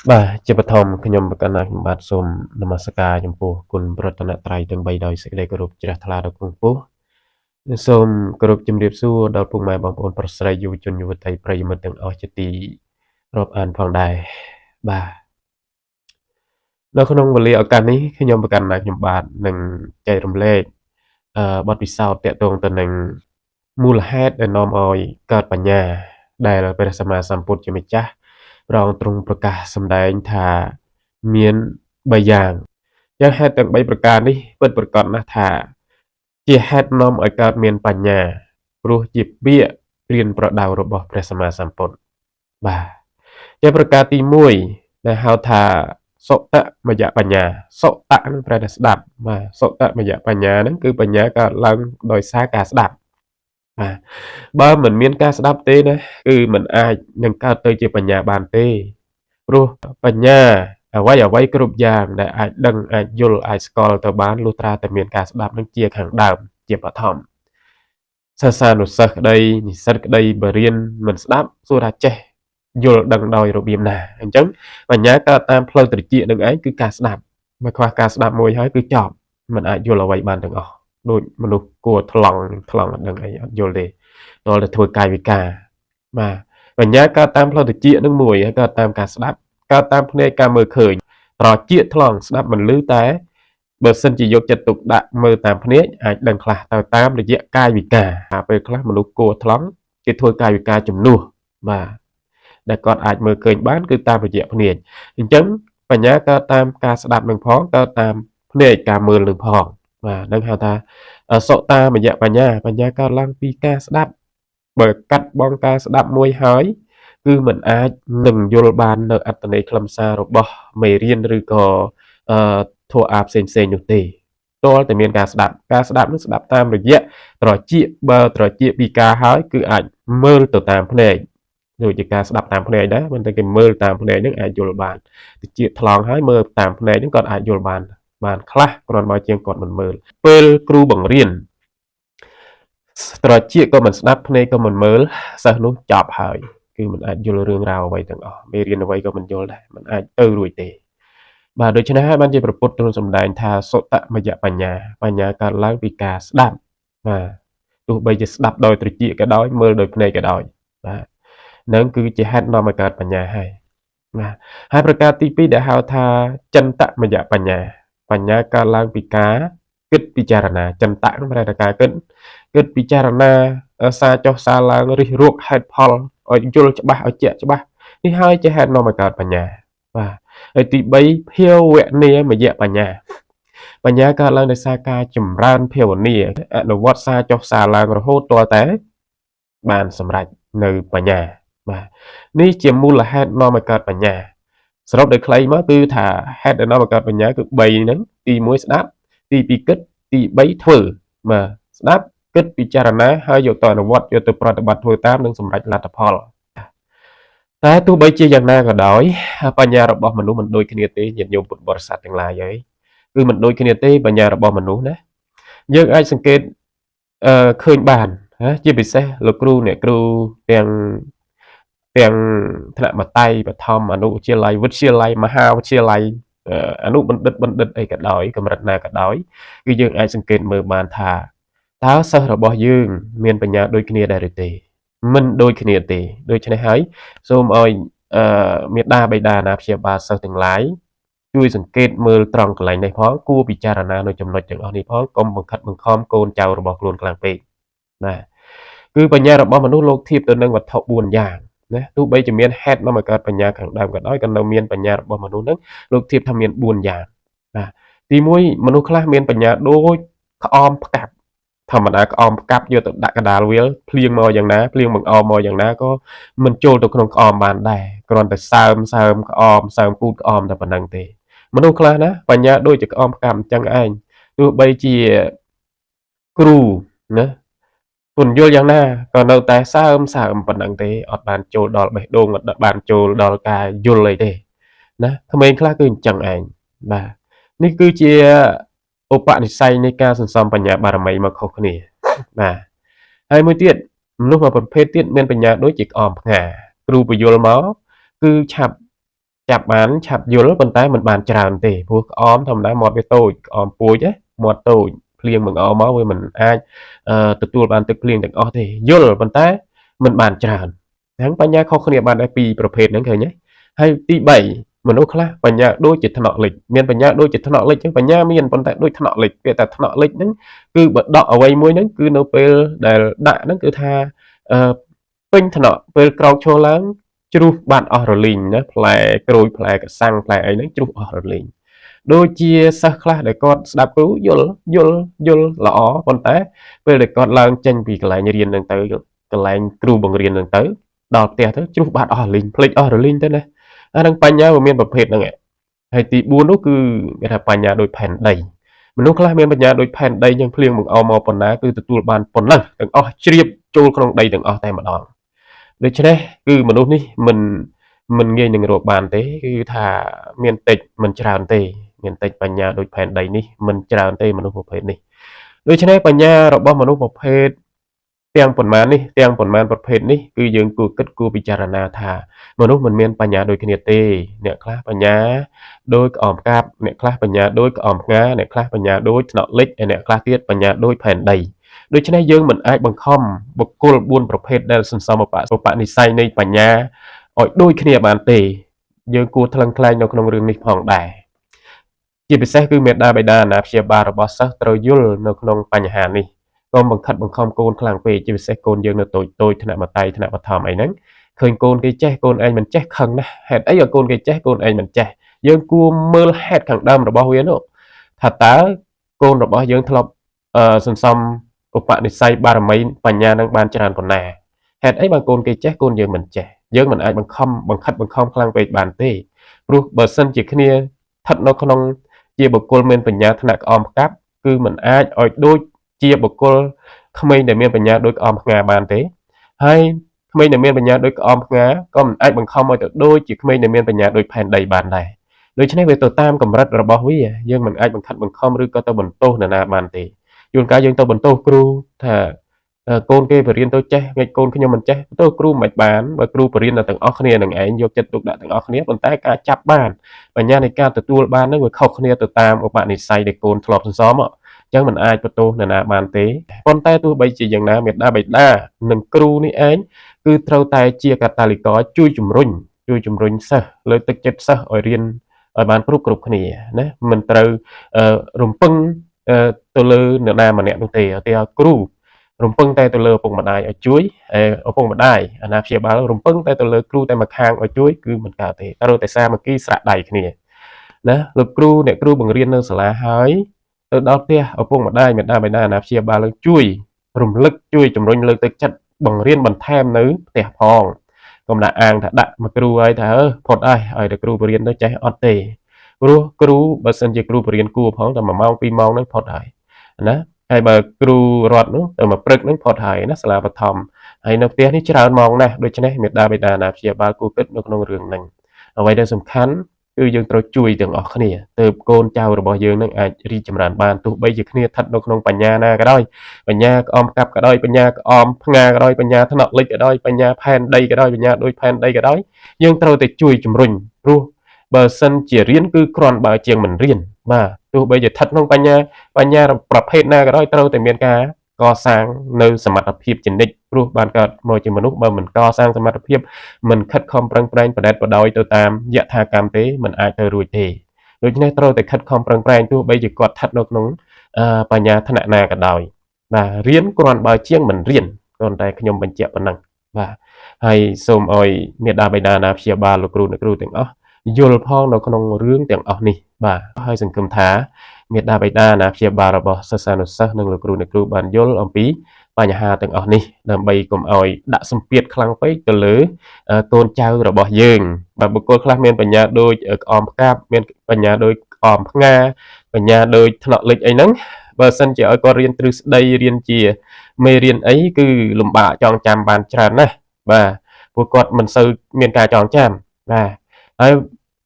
បាទជាបឋមខ្ញុំប្រកាសណាខ្ញុំបាទសូមនមស្ការចំពោះគុណប្រតនត្រ័យទាំង3ដោយសេចក្តីគោរពជ្រះថ្លាដល់គង់ពោះនិងសូមគោរពជំរាបសួរដល់ពុកម៉ែបងប្អូនប្រុសស្រីយុវជនយុវតីប្រិយមិត្តទាំងអស់ជាទីរាប់អានផងដែរបាទនៅក្នុងវេលាឱកាសនេះខ្ញុំប្រកាសណាខ្ញុំបាទនឹងចែករំលែកបទពិសោធន៍ទាក់ទងទៅនឹងមូលហេតុដែលនាំឲ្យកើតបញ្ញាដែលព្រះសម្មាសម្ពុទ្ធជាម្ចាស់ព្រះអង្គទ្រង់ប្រកាសសម្ដែងថាមាន3យ៉ាងយ៉ាងហេតុទាំង3ប្រការនេះពិតប្រាកដណាស់ថាជាហេតុនាំឲ្យកើតមានបញ្ញាព្រោះជាពាក្យព្រានប្រដៅរបស់ព្រះសម្មាសម្ពុទ្ធបាទជាប្រការទី1ដែលហៅថាសុតមយបញ្ញាសុតនឹងប្រែថាស្ដាប់បាទសុតមយបញ្ញាហ្នឹងគឺបញ្ញាកើតឡើងដោយសារការស្ដាប់បាទបើមិនមានការស្ដាប់ទេណាគឺมันអាចនឹងកើតទៅជាបញ្ញាបានទេព្រោះបញ្ញាអ្វីគ្រប់យ៉ាងដែលអាចដឹងអាចយល់អាចស្គាល់ទៅបានលុះត្រាតែមានការស្ដាប់នឹងជាខាងដើមជាបឋមសិស្សានុសិស្សក្តីនិស្សិតក្តីបើរៀនមិនស្ដាប់សួរថាចេះយល់ដឹងដោយរបៀបណាអញ្ចឹងបញ្ញាកើតតាមផ្លូវត្រចៀកនឹងឯងគឺការស្ដាប់បើខ្វះការស្ដាប់មួយហើយគឺចប់มันអាចយល់អ្វីបានទាំងអស់ដូចមនុស្សគួរថ្លង់អត់ដឹងអីអត់យល់ទេដល់តែធ្វើកាយវិការបាទបញ្ញាកើតតាមផ្លូវត្រចៀកនឹងមួយហើយកើតតាមការស្ដាប់កើតតាមភ្នែកការមើលឃើញត្រចៀកថ្លង់ស្ដាប់មិនឮតែបើសិនជាយកចិត្តទុកដាក់មើលតាមភ្នែកអាចដឹងខ្លះទៅតាមរយៈកាយវិការពេលខ្លះមនុស្សគួរថ្លង់គេធ្វើកាយវិការជំនួសបាទដែលគាត់អាចមើលឃើញបានគឺតាមរយៈភ្នែកអញ្ចឹងបញ្ញាកើតតាមការស្ដាប់នឹងផងកើតតាមភ្នែកការមើលនឹងផងបាទនឹងហៅថាសុតាមយៈបញ្ញាកើតឡើងពីការស្ដាប់បើកាត់បងការស្ដាប់មួយហើយគឺมันអាចនឹងយល់បាននៅអត្ថន័យខ្លឹមសាររបស់មេរៀនឬក៏ធម៌អាផ្សេងនោះទេតលតែមានការស្ដាប់នឹងស្ដាប់តាមរយៈត្រចៀកបើត្រចៀកពីការហើយគឺអាចមើលទៅតាមភ្នែកដូចជាការស្ដាប់តាមភ្នែកដែរមិនតែគេមើលតាមភ្នែកនឹងអាចយល់បានតិចថ្លង់ហើយមើលតាមភ្នែកនឹងគាត់អាចយល់បានខ្លះគ្រាន់បើជាងគាត់មិនមើលពេលគ្រូបង្រៀនត្រចៀកក៏មិនស្ដាប់ភ្នែកក៏មិនមើលសិស្សនោះចប់ហើយគឺមិនអាចយល់រឿងរ៉ាវអ្វីទាំងអស់មេរៀនអ្វីក៏មិនយល់ដែរមិនអាចទៅរួចទេបាទដូច្នេះហើយបានជាព្រះពុទ្ធទ្រង់សម្ដែងថាសុតមយបញ្ញាកើតឡើងពីការស្ដាប់បាទទោះបីជាស្ដាប់ដោយត្រចៀកក៏ដោយមើលដោយភ្នែកក៏ដោយបាទនឹងគឺជាហេតុនាំឲ្យកើតបញ្ញាហើយបាទហើយប្រការទី2ដែលហៅថាចិន្តមយបញ្ញាកើតឡើងពីការគិតពិចារណាចិន្តៈនឹងប្រែថាការគិតពិចារណាសារចុះសារឡើងរិះរកហេតុផលឲ្យយល់ច្បាស់ឲ្យជាក់ច្បាស់នេះហើយជាហេតុនាំឲ្យកើតបញ្ញាបាទហើយទី3ភាវនាមយបញ្ញាកើតឡើងដោយសារការចម្រើនភាវនាអនុវត្តសារចុះសារឡើងរហូតទាល់តែបានសម្រេចនៅបញ្ញាបាទនេះជាមូលហេតុនាំឲ្យកើតបញ្ញាសរុបដោយខ្លីមកគឺថាហេតុដែលនាំឲ្យកើតបញ្ញាគឺ3ហ្នឹងទី1ស្ដាប់ទី2គិតទី3ធ្វើបាទស្ដាប់គិតពិចារណាហើយយកទៅអនុវត្តយកទៅប្រតិបត្តិធ្វើតាមនឹងសម្រេចលទ្ធផលតែទោះបីជាយ៉ាងណាក៏ដោយបញ្ញារបស់មនុស្សមិនដូចគ្នាទេញាតិញោមពុទ្ធបរិស័ទទាំងឡាយហើយគឺមិនដូចគ្នាទេបញ្ញារបស់មនុស្សណាយើងអាចសង្កេតឃើញបានជាពិសេសលោកគ្រូអ្នកគ្រូទាំងថ្នាក់បតីបឋមអនុវិទ្យាល័យវិទ្យាល័យមហាវិទ្យាល័យអនុបណ្ឌិតអីក៏ដោយកម្រិតណាក៏ដោយគឺយើងអាចសង្កេតមើលបានថាតើសិស្សរបស់យើងមានបញ្ញាដូចគ្នាដែរឬទេមិនដូចគ្នាទេដូច្នេះហើយសូមឲ្យមេដាបៃតាអាណាព្យាបាលសិស្សទាំងឡាយជួយសង្កេតមើលត្រង់កន្លែងនេះផងគួរពិចារណានៅចំណុចទាំងអស់នេះផងកុំបង្ខិតបង្ខំកូនចៅរបស់ខ្លួនខ្លាំងពេកណាគឺបញ្ញារបស់មនុស្សលោកធៀបទៅនឹងវត្ថុ4យ៉ាងណាទោះបីជាមានហេតុនាំឲ្យកើតបញ្ញាខាងដើមក៏ដោយក៏នៅមានបញ្ញារបស់មនុស្សហ្នឹងលោកធៀបថាមាន4យ៉ាងណាទី1មនុស្សខ្លះមានបញ្ញាដូចក្អមផ្កាប់ធម្មតាក្អមផ្កាប់យកទៅដាក់កណ្ដាលវាលភ្លៀងមកយ៉ាងណាភ្លៀងបង្អមមកយ៉ាងណាក៏មិនចូលទៅក្នុងក្អមបានដែរគ្រាន់តែសើមក្អមសើមពូតក្អមតែប៉ុណ្្នឹងទេមនុស្សខ្លះណាបញ្ញាដូចជាក្អមផ្កាប់អញ្ចឹងឯងទោះបីជាគ្រូណាពន្យល់យ៉ាងណាក៏នៅតែសើមប៉ុណ្្នឹងទេអត់បានចូលដល់បេះដូងអត់បានចូលដល់ការយល់អីទេណាក្មេងខ្លះគឺអញ្ចឹងឯងបាទនេះគឺជាឧបនិស្ស័យនៃការសន្សំបញ្ញាបារមីមកខុសគ្នាបាទហើយមួយទៀតមនុស្សមួយប្រភេទទៀតមានបញ្ញាដូចជាក្អមផ្ងាគ្រូបញ្យល់មកគឺឆាប់ chạp bán chạp dul bàn tay mình bàn tràn tề buộc om thầm đá mọt với tôi om cuối chứ mọt tôi liền bằng om máu với mình ai tự tua bàn tự liền được o thì dul bàn tay mình bàn tràn tháng bánh nha không khăn bàn ai piประเภท นั้น เคย nhé ให้ទី3មនុស្សខ្លះបញ្ញាដូចជាថ្នាក់លិចមានបញ្ញាដូចជាថ្នាក់លិចចឹងបញ្ញាមានប៉ុន្តែដូចថ្នាក់លិចវាតែថ្នាក់លិចហ្នឹងគឺបើដកអ្វីមួយហ្នឹងគឺនៅពេលដែលដាក់ហ្នឹងគឺថាពេញថ្នាក់ពេលក្រោកឈរឡើងជ្រុះបាត់អស់រលីងណាផ្លែក្រូចផ្លែកសាំងផ្លែអីហ្នឹងជ្រុះអស់រលីងដូចជាសិស្សខ្លះដែលគាត់ស្ដាប់គ្រូយល់ល្អប៉ុន្តែពេលដែលគាត់ឡើងចេញពីកន្លែងរៀនហ្នឹងទៅកន្លែងគ្រូបង្រៀនហ្នឹងទៅដល់ផ្ទះទៅជ្រុះបាត់អស់រលីងភ្លេចអស់រលីងទៅណាអានឹងបញ្ញាវាមានប្រភេទហ្នឹងឯងហើយទី4នោះគឺគេថាបញ្ញាដោយផែនដីមនុស្សខ្លះមានបញ្ញាដោយផែនដីយ៉ាងភ្លៀងបង្អោមកប៉ុណ្ណាគឺទទួលបានប៉ុណ្ណឹងទាំងអស់ជ្រាបចូលក្នុងដីទាំងអស់តែម្ដងដូច្នេះគឺមនុស្សនេះមិនងាយនឹងរកបានទេគឺថាមានតិចមិនច្រើនទេមានតិចបញ្ញាដោយផែនដីនេះមិនច្រើនទេមនុស្សប្រភេទនេះដូច្នេះបញ្ញារបស់មនុស្សប្រភេទទាំងប៉ុន្មាននេះទាំងប៉ុន្មានប្រភេទនេះគឺយើងគួរគិតគួរពិចារណាថាមនុស្សមិនមានបញ្ញាដូចគ្នាទេអ្នកខ្លះបញ្ញាដោយក្អមកាប់អ្នកខ្លះបញ្ញាដោយក្អមផ្ងាអ្នកខ្លះបញ្ញាដោយថ្នាក់លិចហើយអ្នកខ្លះទៀតបញ្ញាដោយផែនដីដូច្នេះយើងមិនអាចបង្ខំបុគ្គល4ប្រភេទដែលសន្សំឧបនិស្ស័យនៃបញ្ញាឲ្យដូចគ្នាបានទេយើងគួរថ្លឹងថ្លែងនៅក្នុងរឿងនេះផងដែរជាពិសេសគឺមេដាបេដាអាណាព្យាបាលរបស់សិស្សត្រូវយល់នៅក្នុងបញ្ហានេះកុំបង្ខិតបង្ខំកូនខ្លាំងពេកជាពិសេសកូនយើងនៅតូចថ្នាក់បតៃថ្នាក់បឋមអីហ្នឹងឃើញកូនគេចេះកូនឯងមិនចេះខឹងណាស់ហេតុអីឲ្យកូនគេចេះកូនឯងមិនចេះយើងគួរមើលហេតុខាងដើមរបស់វានោះថាតើកូនរបស់យើងធ្លាប់សន្សំឧបនិស្ស័យបារមីបញ្ញានឹងបានច្រើនប៉ុណ្ណាហេតុអីបើកូនគេចេះកូនយើងមិនចេះយើងមិនអាចបង្ខំខ្លាំងពេកបានទេព្រោះបើសិនជាគ្នាស្ថិតនៅក្នុងជាបុគ្គលមានបញ្ញាថ្នាក់ក្អមផ្កាប់គឺមិនអាចឲ្យដូចជាបុគ្គលក្មេងដែលមានបញ្ញាដូចក្អមផ្ងាបានទេហើយក្មេងដែលមានបញ្ញាដូចក្អមផ្ងាក៏មិនអាចបង្ខំឲ្យទៅដូចជាក្មេងដែលមានបញ្ញាដូចផែនដីបានដែរដូច្នេះវាទៅតាមកម្រិតរបស់វាយើងមិនអាចបង្ខិតបង្ខំឬក៏ទៅបន្ទោសនរណាបានទេជួនកាលយើងទៅបន្ទោសគ្រូថាកូនគេបរៀនទៅចេះងាយកូនខ្ញុំមិនចេះទៅគ្រូមិនបានបើគ្រូបរៀនទាំងអស់គ្នានឹងឯងយកចិត្តទុកដាក់ទាំងអស់គ្នាប៉ុន្តែការចាប់បានបញ្ញានៃការទទួលបាននឹងវាខុសគ្នាទៅតាមឧបនិស្ស័យដែលកូនធ្លាប់សន្សំចឹងមិនអាចបន្ទោសនរណាបានទេប៉ុន្តែទោះបីជាយ៉ាងណាមេដាបេដានិងគ្រូនេះឯងគឺត្រូវតែជាកាតាលីករជួយជំរុញសិស្សលើកទឹកចិត្តសិស្សឲ្យរៀនឲ្យបានគ្រប់គ្នាណាមិនត្រូវរំពឹងទៅលើអ្នកណាម្នាក់នោះទេតែគ្រូរំពឹងតែទៅលើឪពុកម្ដាយឲ្យជួយឪពុកម្ដាយអាណាព្យាបាលរំពឹងតែទៅលើគ្រូតែម្ខាងឲ្យជួយគឺមិនកើតទេត្រូវតែសាមគ្គីស្រាក់ដៃគ្នាណាលោកគ្រូអ្នកគ្រូបង្រៀននៅសាលាហើយទៅដល់ផ្ទះឪពុកម្ដាយមេដាបេដាអាណាព្យាបាលជួយរំលឹកជួយជំរុញលើកទឹកចិត្តបង្រៀនបន្ថែមនៅផ្ទះផងកុំដាក់អាងថាដាក់មកគ្រូហើយថាផុតឲ្យតែគ្រូបរៀនទៅចេះអត់ទេព្រោះគ្រូបើសិនជាគ្រូបរៀនគួរផងតែ1ម៉ោង2ម៉ោងហ្នឹងផុតហើយណាហើយបើគ្រូរត់នោះទៅមកព្រឹកហ្នឹងផុតហើយណាសាលាបឋមហើយនៅផ្ទះនេះច្រើនម៉ោងណាស់ដូច្នេះមេដាបេដាអាណាព្យាបាលគួរគិតនៅក្នុងរឿងហ្នឹងអ្វីដែលសំខាន់គឺយើងត្រូវជួយទាំងអស់គ្នាទើបកូនចៅរបស់យើងនឹងអាចរីកចម្រើនបានទោះបីជាគ្នាស្ថិតនៅក្នុងបញ្ញាណាក៏ដោយបញ្ញាក្អមកាប់ក៏ដោយបញ្ញាក្អមផ្ងាក៏ដោយបញ្ញាថ្នាក់លិចក៏ដោយបញ្ញាផែនដីក៏ដោយបញ្ញាដូចផែនដីក៏ដោយយើងត្រូវតែជួយជំរុញព្រោះបើសិនជារៀនគឺគ្រាន់បើជាងមិនរៀនបាទទោះបីជាស្ថិតក្នុងបញ្ញាប្រភេទណាក៏ដោយត្រូវតែមានការកសាងនៅសមត្ថភាពជានិច្ចព្រោះបានកើតមកជាមនុស្សបើមិនកសាងសមត្ថភាពមិនខិតខំប្រឹងប្រែងបដិបដោយទៅតាមយថាកម្មទេមិនអាចទៅរួចទេដូច្នេះត្រូវតែខិតខំប្រឹងប្រែងទោះបីជាគាត់ស្ថិតនៅក្នុងបញ្ញាថ្នាក់ណាក៏ដោយបាទរៀនគ្រាន់បើជាងមិនរៀនគ្រាន់តែខ្ញុំបញ្ជាក់ប៉ុណ្ណឹងបាទហើយសូមឲ្យមេដាបេដាណាព្យាបាលលោកគ្រូអ្នកគ្រូទាំងអស់យល់ផងនៅក្នុងរឿងទាំងអស់នេះបាទហើយសង្ឃឹមថាមេដាបេដាណាព្យាបាលរបស់សិស្សានុសិស្សនិងលោកគ្រូអ្នកគ្រូបានយល់អំពីបញ្ហាទាំងអស់នេះដើម្បីកុំឲ្យដាក់សម្ពាធខ្លាំងពេកទៅលើកូនចៅរបស់យើងបាទបុគ្គលខ្លះមានបញ្ញាដូចក្អមផ្កាប់មានបញ្ញាដូចក្អមផ្ងាបញ្ញាដូចថ្នាក់លិចអីហ្នឹងបើសិនជាឲ្យគាត់រៀនទ្រឹស្ដីរៀនជាមេរៀនអីគឺលំបាកចងចាំបានច្រើនណាស់បាទពួកគាត់មិនសូវមានការចងចាំបាទ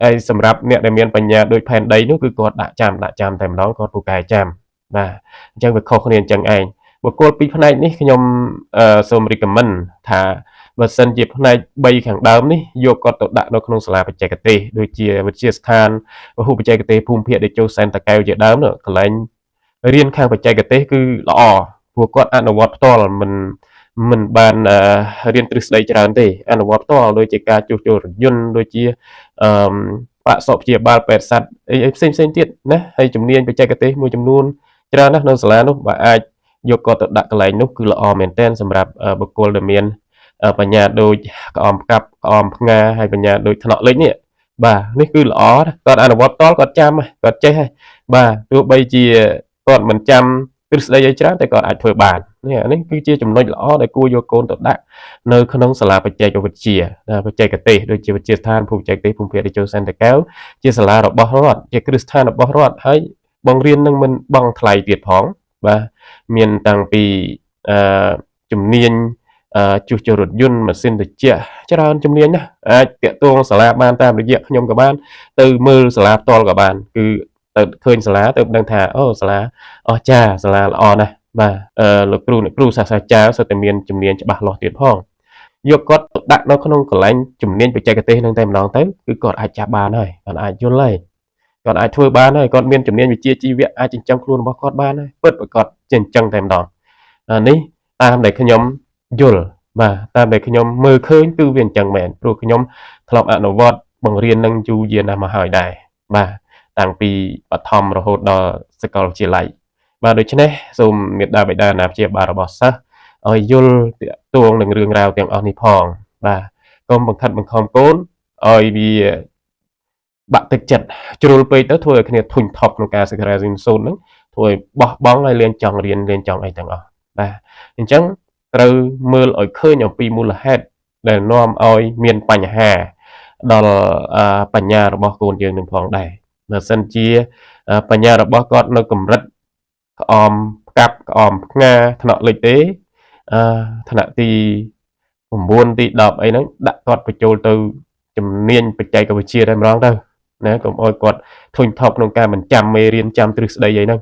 ហើយសម្រាប់អ្នកដែលមានបញ្ញាដូចផែនដីនោះគឺគាត់ដាក់ចាំតែម្ដងគាត់ពូកែចាំបាទអញ្ចឹងវាខុសគ្នាអញ្ចឹងឯង បុគ្គលពីរផ្នែកនេះខ្ញុំសូម recommend ថាបើសិនជាផ្នែក3ខាងដើមនេះយកគាត់ទៅដាក់នៅក្នុងសាលាបច្ចេកទេសដូចជាវិទ្យាស្ថានពហុបច្ចេកទេសភូមិភាគតេជោសែនតាកែវជាដើមនោះកន្លែងរៀនខាងបច្ចេកទេសគឺល្អព្រោះគាត់អនុវត្តផ្ទាល់មិនបានរៀនទ្រឹស្ដីច្រើនទេអនុវត្តផ្ទាល់ដូចជាការជួសជុលរថយន្តដូចជាបាក់សពព្យាបាលពេទ្យសត្វអីផ្សេងទៀតណាហើយជំនាញបច្ចេកទេសមួយចំនួនច្រើនណាស់នៅសាលានោះបើអាចយកគាត់ទៅដាក់កន្លែងនោះគឺល្អមែនទែនសម្រាប់បុគ្គលដែលមានបញ្ញាដូចក្អមផ្កាប់ក្អមផ្ងាហើយបញ្ញាដូចថ្នាក់លេខនេះបាទនេះគឺល្អគាត់អនុវត្តតគាត់ចាំគាត់ចេះហើយបាទទោះបីជាគាត់មិនចាំទ្រឹស្ដីឲ្យច្រើនតែគាត់អាចធ្វើបាននេះគឺជាចំណុចល្អដែលគួរយកកូនទៅដាក់នៅក្នុងសាលាបច្ចេកវិទ្យាបច្ចេកទេសដូចជាវិទ្យាស្ថានភូមិបច្ចេកទេសភូមិភាគតេជោសែនតាកែវជាសាលារបស់រដ្ឋជាគ្រឹះស្ថានរបស់រដ្ឋហើយបង្រៀននឹងមិនបង់ថ្លៃទៀតផងបាទមានតាំងពីជំនាញជួសជុលរថយន្តម៉ាស៊ីនត្រជាក់ច្រើនជំនាញណាអាចតាក់ទងសាលាបានតាមរយៈខ្ញុំក៏បានទៅមើលសាលាផ្ទាល់ក៏បានគឺទៅឃើញសាលាទៅដឹងថាអូសាលាអស្ចារ្យសាលាល្អណាស់បាទលោកគ្រូអ្នកគ្រូសាស្ត្រាចារ្យសុទ្ធតែមានជំនាញច្បាស់លាស់ទៀតផងយកគាត់ទៅដាក់នៅក្នុងកន្លែងជំនាញបច្ចេកទេសនឹងតែម្ដងទៅគឺគាត់អាចចាប់បានហើយគាត់អាចយល់ហើយគាត់អាចធ្វើបានហើយគាត់មានជំនាញវិជ្ជាជីវៈអាចចិញ្ចឹមខ្លួនរបស់គាត់បានហើយពិតប្រាកដជាអញ្ចឹងតែម្ដងនេះតាមដែលខ្ញុំយល់បាទតាមដែលខ្ញុំមើលឃើញគឺវាអញ្ចឹងមែនព្រោះខ្ញុំធ្លាប់អនុវត្តបង្រៀននឹងយូរយារណាស់មកហើយដែរបាទតាំងពីបឋមរហូតដល់សាកលវិទ្យាល័យបាទដូច្នេះសូមមេត្តាបិតាអាណាព្យាបាលរបស់សិស្សឲ្យយល់ទាក់ទងនឹងរឿងរ៉ាវទាំងអស់នេះផងបាទកុំបង្ខិតបង្ខំកូនឲ្យវាបាក់ទឹកចិត្តជ្រុលពេកទៅធ្វើឲ្យគ្នាធុញថប់ក្នុងការសិក្សារៀនសូត្រហ្នឹងធ្វើឲ្យបោះបង់ហើយលៀនចង់រៀនលៀនចង់អីទាំងអស់បាទអញ្ចឹងត្រូវមើលឲ្យឃើញអំពីមូលហេតុដែលនាំឲ្យមានបញ្ហាដល់បញ្ញារបស់កូនយើងនឹងផងដែរបើសិនជាបញ្ញារបស់គាត់នៅកម្រិតក្អមផ្កាប់ក្អមផ្ងាថ្នាក់លេខទេថ្នាក់ទី9ទី10អីហ្នឹងដាក់គាត់បញ្ចូលទៅជំនាញបច្ចេកវិទ្យាតែម្ដងទៅណាកុំឲ្យគាត់ធុញថប់ក្នុងការមិនចាំមេរៀនចាំទ្រឹស្ដីអីហ្នឹង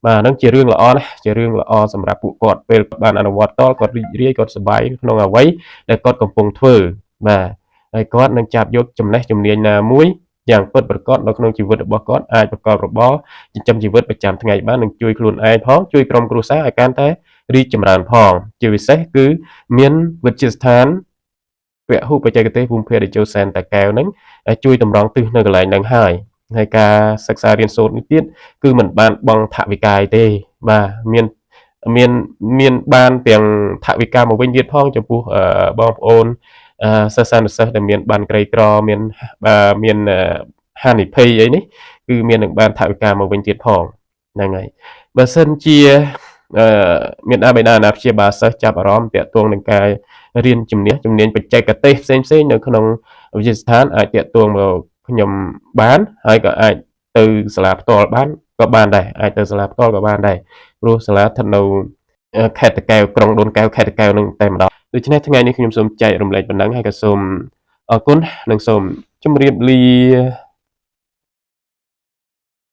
បាទហ្នឹងជារឿងល្អណាស់ជារឿងល្អសម្រាប់ពួកគាត់ពេលបានអនុវត្តតគាត់រីករាយគាត់សប្បាយក្នុងអ្វីដែលគាត់កំពុងធ្វើបាទហើយគាត់នឹងចាប់យកចំណេះជំនាញណាមួយយ៉ាងពិតប្រាកដនៅក្នុងជីវិតរបស់គាត់អាចប្រកបរបរចិញ្ចឹមជីវិតប្រចាំថ្ងៃបាននឹងជួយខ្លួនឯងផងជួយក្រុមគ្រួសារឲ្យកាន់តែរីកចម្រើនផងជាពិសេសគឺមានវិទ្យាស្ថានពហុបច្ចេកទេសភូមិភាគតេជោសែនតាកែវហ្នឹងជួយតម្រង់ទិសនៅកន្លែងហ្នឹងហើយការសិក្សារៀនសូត្រនេះទៀតគឺមិនបានបង់ថវិកាទេបាទមានបានទាំងថវិកាមកវិញទៀតផងចំពោះបងប្អូនសិស្សានុសិស្សដែលមានបានក្រីក្រមានហានិភ័យអីនេះគឺមាននឹងបានថវិកាមកវិញទៀតផងហ្នឹងហើយបើសិនជាមានបិតាអាណាព្យាបាលសិស្សចាប់អារម្មណ៍តាក់ទងនឹងការរៀនជំនាញបច្ចេកទេសផ្សេងនៅក្នុងវិទ្យាស្ថានអាចតាក់ទងមកខ្ញុំបានហើយក៏អាចទៅសាលាផ្ទាល់បានក៏បានដែរអាចទៅសាលាផ្ទាល់ក៏បានដែរព្រោះសាលាស្ថិតនៅខេត្តតាកែវក្រុងដូនកែវខេត្តតាកែវនឹងតែម្ដងដូច្នេះថ្ងៃនេះខ្ញុំសូមចែករំលែកប៉ុណ្ណឹងហើយក៏សូមអរគុណនិងសូមជម្រាបលា